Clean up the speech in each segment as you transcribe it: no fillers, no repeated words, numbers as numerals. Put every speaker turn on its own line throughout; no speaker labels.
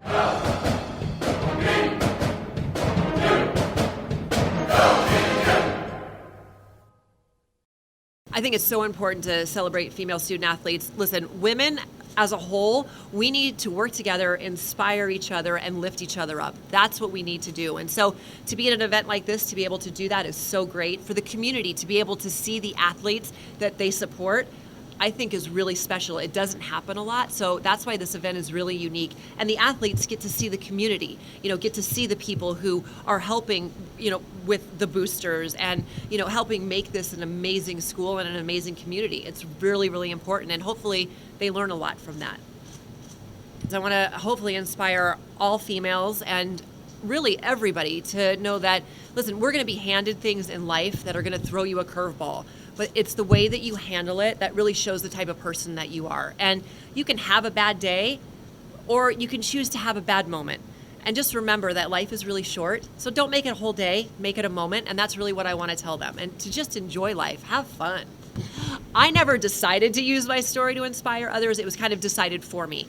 I think it's so important to celebrate female student athletes. Listen, women as a whole, we need to work together, inspire each other, and lift each other up. That's what we need to do. And so to be at an event like this, to be able to do that is so great. For the community to be able to see the athletes that they support, I think is really special. It doesn't happen a lot, so that's why this event is really unique. And the athletes get to see the community, get to see the people who are helping, with the boosters and, helping make this an amazing school and an amazing community. It's really, really important, and hopefully they learn a lot from that. So I want to hopefully inspire all females and really everybody to know that, listen, we're going to be handed things in life that are going to throw you a curveball. But it's the way that you handle it that really shows the type of person that you are. And you can have a bad day, or you can choose to have a bad moment. And just remember that life is really short. So don't make it a whole day, make it a moment. And that's really what I want to tell them. And to just enjoy life, have fun. I never decided to use my story to inspire others. It was kind of decided for me.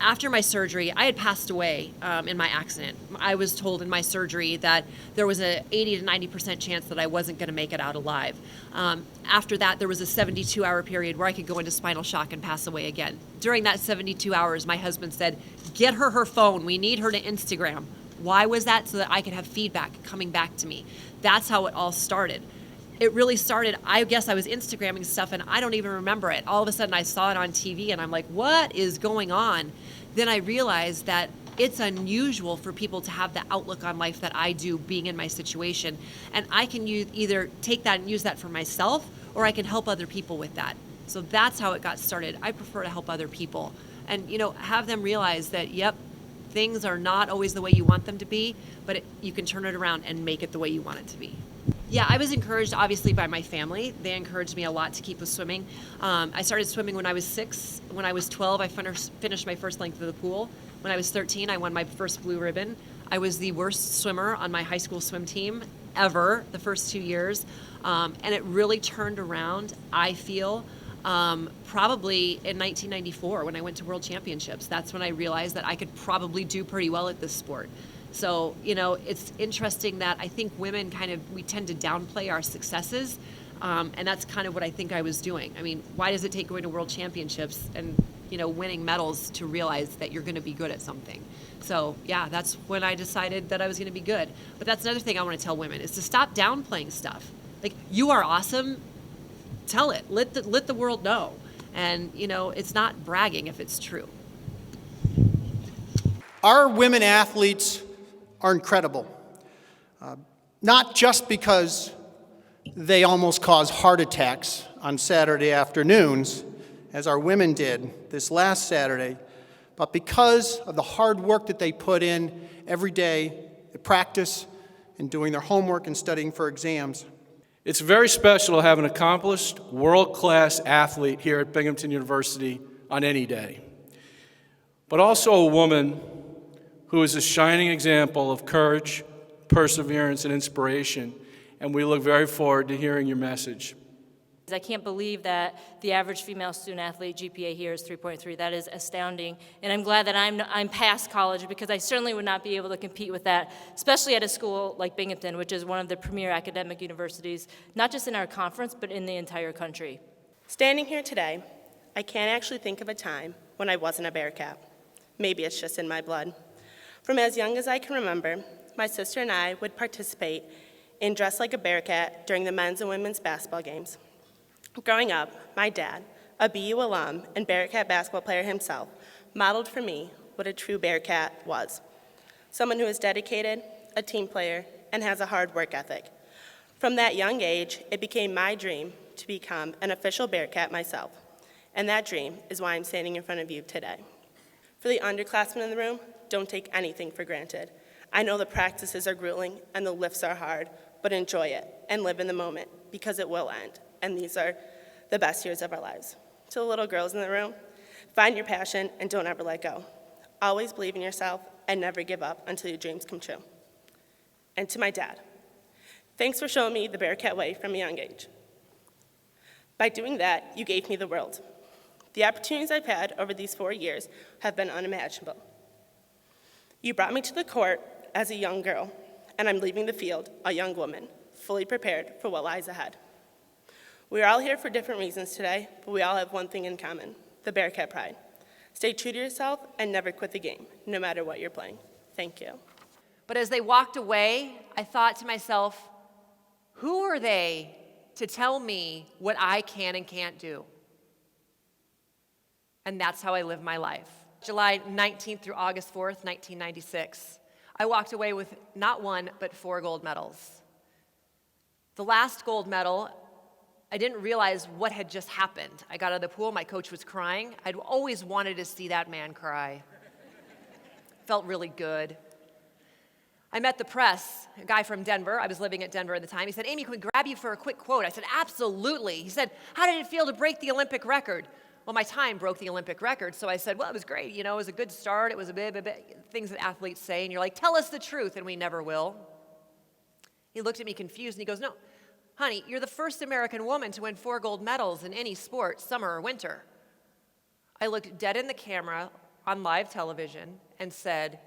After my surgery, I had passed away in my accident. I was told in my surgery that there was a 80 to 90% chance that I wasn't going to make it out alive. After that, there was a 72-hour period where I could go into spinal shock and pass away again. During that 72 hours, my husband said, "Get her phone. We need her to Instagram." Why was that? So that I could have feedback coming back to me. That's how it all started. It really started, I guess I was Instagramming stuff and I don't even remember it. All of a sudden I saw it on TV and I'm like, what is going on? Then I realized that it's unusual for people to have the outlook on life that I do being in my situation. And I can either take that and use that for myself, or I can help other people with that. So that's how it got started. I prefer to help other people and, have them realize that, yep, things are not always the way you want them to be, but you can turn it around and make it the way you want it to be. Yeah, I was encouraged, obviously, by my family. They encouraged me a lot to keep with swimming. I started swimming when I was 6. When I was 12, I finished my first length of the pool. When I was 13, I won my first blue ribbon. I was the worst swimmer on my high school swim team ever the first 2 years. And it really turned around, I feel, probably in 1994 when I went to World Championships. That's when I realized that I could probably do pretty well at this sport. So, it's interesting that I think women we tend to downplay our successes, and that's kind of what I think I was doing. I mean, why does it take going to World Championships and, winning medals to realize that you're going to be good at something? So, yeah, that's when I decided that I was going to be good. But that's another thing I want to tell women is to stop downplaying stuff. Like, you are awesome. Tell it. Let the world know. And, it's not bragging if it's true.
Our women athletes are incredible, not just because they almost cause heart attacks on Saturday afternoons, as our women did this last Saturday, but because of the hard work that they put in every day at practice and doing their homework and studying for exams.
It's very special to have an accomplished, world-class athlete here at Binghamton University on any day, but also a woman who is a shining example of courage, perseverance, and inspiration, and we look very forward to hearing your message.
I can't believe that the average female student athlete GPA here is 3.3. That is astounding, and I'm glad that I'm past college, because I certainly would not be able to compete with that, especially at a school like Binghamton, which is one of the premier academic universities, not just in our conference, but in the entire country.
Standing here today, I can't actually think of a time when I wasn't a Bearcat. Maybe it's just in my blood. From as young as I can remember, my sister and I would participate in Dress Like a Bearcat during the men's and women's basketball games. Growing up, my dad, a BU alum and Bearcat basketball player himself, modeled for me what a true Bearcat was. Someone who is dedicated, a team player, and has a hard work ethic. From that young age, it became my dream to become an official Bearcat myself. And that dream is why I'm standing in front of you today. For the underclassmen in the room, don't take anything for granted. I know the practices are grueling and the lifts are hard, but enjoy it and live in the moment, because it will end, and these are the best years of our lives. To the little girls in the room, find your passion and don't ever let go. Always believe in yourself and never give up until your dreams come true. And to my dad, thanks for showing me the Bearcat way from a young age. By doing that, you gave me the world. The opportunities I've had over these 4 years have been unimaginable. You brought me to the court as a young girl, and I'm leaving the field a young woman, fully prepared for what lies ahead. We are all here for different reasons today, but we all have one thing in common, the Bearcat pride. Stay true to yourself and never quit the game, no matter what you're playing. Thank you.
But as they walked away, I thought to myself, who are they to tell me what I can and can't do? And that's how I live my life. July 19th through August 4th, 1996. I walked away with not one, but 4 gold medals. The last gold medal, I didn't realize what had just happened. I got out of the pool, my coach was crying. I'd always wanted to see that man cry. Felt really good. I met the press, a guy from Denver. I was living at Denver at the time. He said, Amy, can we grab you for a quick quote? I said, absolutely. He said, how did it feel to break the Olympic record? Well, my time broke the Olympic record, so I said, well, it was great. You know, it was a good start. It was a bit, things that athletes say, and you're like, tell us the truth, and we never will. He looked at me confused, and he goes, no, honey, you're the first American woman to win 4 gold medals in any sport, summer or winter. I looked dead in the camera on live television and said,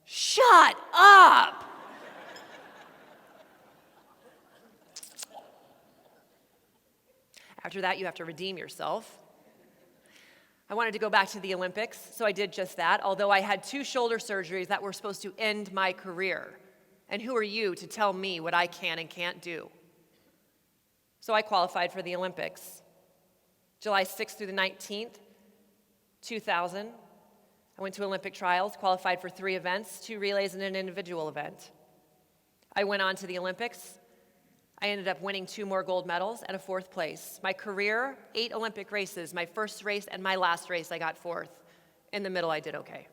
shut up! After that, you have to redeem yourself. I wanted to go back to the Olympics, so I did just that, although I had 2 shoulder surgeries that were supposed to end my career. And who are you to tell me what I can and can't do? So I qualified for the Olympics. July 6th through the 19th, 2000. I went to Olympic trials, qualified for 3 events, 2 relays and an individual event. I went on to the Olympics. I ended up winning 2 more gold medals and a 4th place. My career, 8 Olympic races. My first race and my last race, I got 4th. In the middle, I did okay.